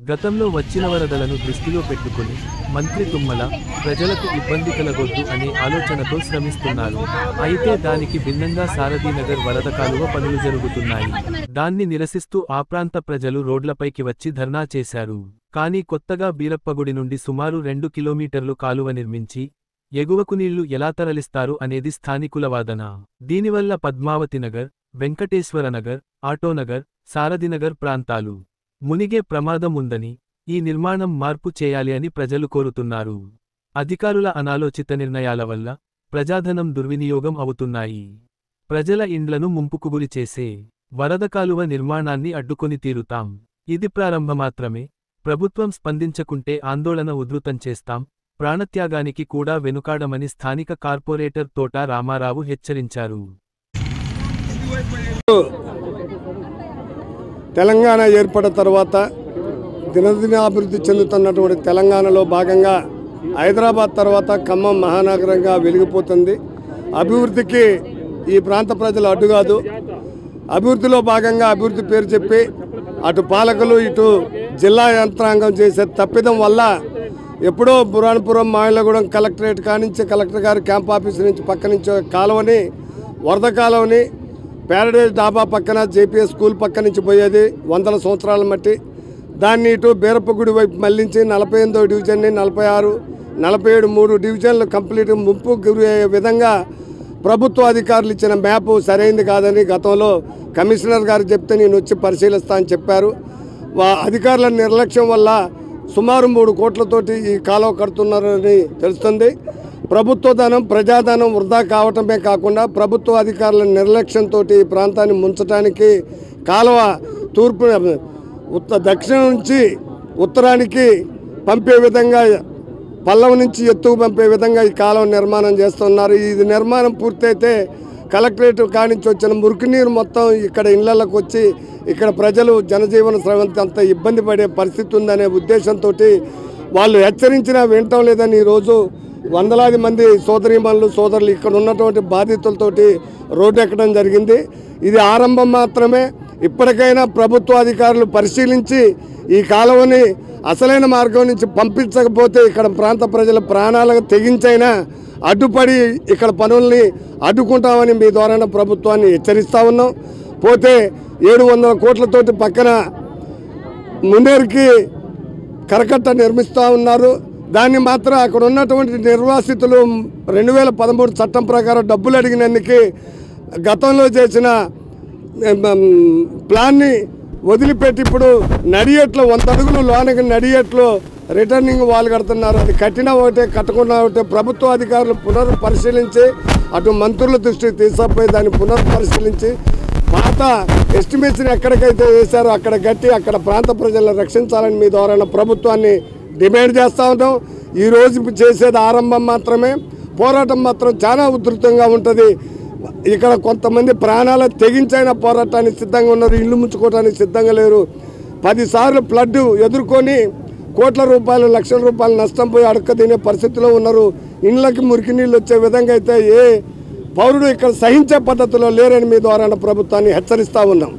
గతంలో వచ్చిన వరదలను దృష్టిలో పెట్టుకుని మంత్రి తుమ్మల ప్రజలకు ఇబ్బంది కలగొద్దు అనే ఆలోచనతో శ్రమిస్తున్నారు. అయితే దానికి భిన్నంగా సారథీనగర్ వరద కాలువ పనులు జరుగుతున్నాయి. దాన్ని నిరసిస్తూ ఆ ప్రాంత ప్రజలు రోడ్లపైకి వచ్చి ధర్నా చేశారు. కానీ కొత్తగా బీరప్పగుడి నుండి సుమారు 2 కిలోమీటర్లు కాలువ నిర్మించి ఎగువకు నీళ్లు ఎలా తరలిస్తారు అనేది స్థానికుల వాదన. దీనివల్ల పద్మావతినగర్, వెంకటేశ్వరనగర్, ఆటోనగర్, సారథినగర్ ప్రాంతాలు మునిగే ప్రమాదం ఉందని, ఈ నిర్మాణం మార్పు చేయాలి అని ప్రజలు కోరుతున్నారు. అధికారుల అనాలోచిత నిర్ణయాల వల్ల ప్రజాధనం దుర్వినియోగం అవుతున్నాయి. ప్రజల ఇండ్లను ముంపుకు గురి చేసే వరద కాలువ నిర్మాణాన్ని అడ్డుకొని తీరుతాం. ఇది ప్రారంభమాత్రమే. ప్రభుత్వం స్పందించకుంటే ఆందోళన ఉధృతం చేస్తాం, ప్రాణత్యాగానికి కూడా వెనుకాడమని స్థానిక కార్పొరేటర్ తోట రామారావు హెచ్చరించారు. తెలంగాణ ఏర్పడిన తర్వాత దినదిన అభివృద్ధి చెందుతున్నటువంటి తెలంగాణలో భాగంగా హైదరాబాద్ తర్వాత ఖమ్మం మహానగరంగా వెలిగిపోతుంది. అభివృద్ధికి ఈ ప్రాంత ప్రజలు అడ్డు కాదు. అభివృద్ధిలో భాగంగా అభివృద్ధి పేరు చెప్పి అటు పాలకులు ఇటు జిల్లా యంత్రాంగం చేసే తప్పిదం వల్ల ఎప్పుడో బురాణపురం మాయలగూడెం కలెక్టరేట్ కానించి కలెక్టర్ గారి క్యాంప్ ఆఫీస్ నుంచి పక్క నుంచి కాలువని వరద కాలువని ప్యారడైజ్ డాబా పక్కన జేపీఎస్ స్కూల్ పక్క నుంచి పోయేది 100 సంవత్సరాల మట్టి. దాన్ని ఇటు బీరప్పగుడి వైపు మళ్లించి 48వ డివిజన్ని 46, 47 3 డివిజన్లు కంప్లీట్ ముంపు గురి అయ్యే విధంగా ప్రభుత్వ అధికారులు ఇచ్చిన మ్యాప్ సరైంది కాదని గతంలో కమిషనర్ గారు చెప్తే నేను వచ్చి పరిశీలిస్తా అని చెప్పారు. అధికారుల నిర్లక్ష్యం వల్ల సుమారు 3 కోట్లతోటి ఈ కాలువ కడుతున్నారని తెలుస్తుంది. ప్రభుత్వ ధనం ప్రజాధనం వృధా కావటమే కాకుండా ప్రభుత్వ అధికారుల నిర్లక్ష్యంతో ఈ ప్రాంతాన్ని ముంచడానికి కాలువ తూర్పు దక్షిణం నుంచి ఉత్తరానికి పంపే విధంగా పల్లవ నుంచి ఎత్తుకు పంపే విధంగా ఈ కాలువ నిర్మాణం చేస్తున్నారు. ఇది నిర్మాణం పూర్తయితే కలెక్టరేట్ కానించి వచ్చిన మురికి నీరు మొత్తం ఇక్కడ ఇళ్లలోకి వచ్చి ఇక్కడ ప్రజలు జనజీవన స్రవంతంత ఇబ్బంది పడే పరిస్థితి ఉందనే ఉద్దేశంతో వాళ్ళు హెచ్చరించినా వినటం లేదని ఈరోజు వందలాది మంది సోదరీమణులు సోదరులు ఇక్కడ ఉన్నటువంటి బాధితులతోటి రోడ్డు ఎక్కడం జరిగింది. ఇది ఆరంభం మాత్రమే. ఇప్పటికైనా ప్రభుత్వ అధికారులు పరిశీలించి ఈ కాలువని అసలైన మార్గం నుంచి పంపించకపోతే ఇక్కడ ప్రాంత ప్రజల ప్రాణాలకు తెగించైనా అడ్డుపడి ఇక్కడ పనుల్ని అడ్డుకుంటామని మీ ద్వారా ప్రభుత్వాన్ని హెచ్చరిస్తూ ఉన్నాం. పోతే 700 కోట్లతోటి పక్కన ముందేరికి కరకట్ట నిర్మిస్తూ ఉన్నారు. దాన్ని మాత్రం అక్కడ ఉన్నటువంటి నిర్వాసితులు 2013 చట్టం ప్రకారం డబ్బులు అడిగినందుకు గతంలో చేసిన ప్లాన్ని వదిలిపెట్టి ఇప్పుడు నడియట్లో 100 అడుగులు లోనకి నడియట్లో రిటర్నింగ్ వాల్ కడుతున్నారు. అది కట్టినా ఒకటే కట్టకుండా ఒకటే. ప్రభుత్వ అధికారులు పునర్పరిశీలించి అటు మంత్రుల దృష్టికి తీసుకుపోయి దాన్ని పునర్పరిశీలించి పాత ఎస్టిమేషన్ ఎక్కడికైతే వేశారో అక్కడ కట్టి అక్కడ ప్రాంత ప్రజలను రక్షించాలని మీ ద్వారా ప్రభుత్వాన్ని డిమాండ్ చేస్తూ ఉన్నాం. ఈరోజు చేసేది ఆరంభం మాత్రమే. పోరాటం మాత్రం చాలా ఉధృతంగా ఉంటుంది. ఇక్కడ కొంతమంది ప్రాణాల తెగించైన పోరాటానికి సిద్ధంగా ఉన్నారు, ఇల్లు ముంచుకోవడానికి సిద్ధంగా లేరు. 10 సార్లు ఫ్లడ్ ఎదుర్కొని కోట్ల రూపాయలు లక్షల రూపాయలు నష్టం పోయి అడక్క తినే పరిస్థితిలో ఉన్నారు. ఇళ్ళకి మురికి నీళ్ళు వచ్చే విధంగా అయితే ఏ పౌరుడు ఇక్కడ సహించే పద్ధతిలో లేరని మీ ద్వారా ప్రభుత్వాన్ని హెచ్చరిస్తూ ఉన్నాం.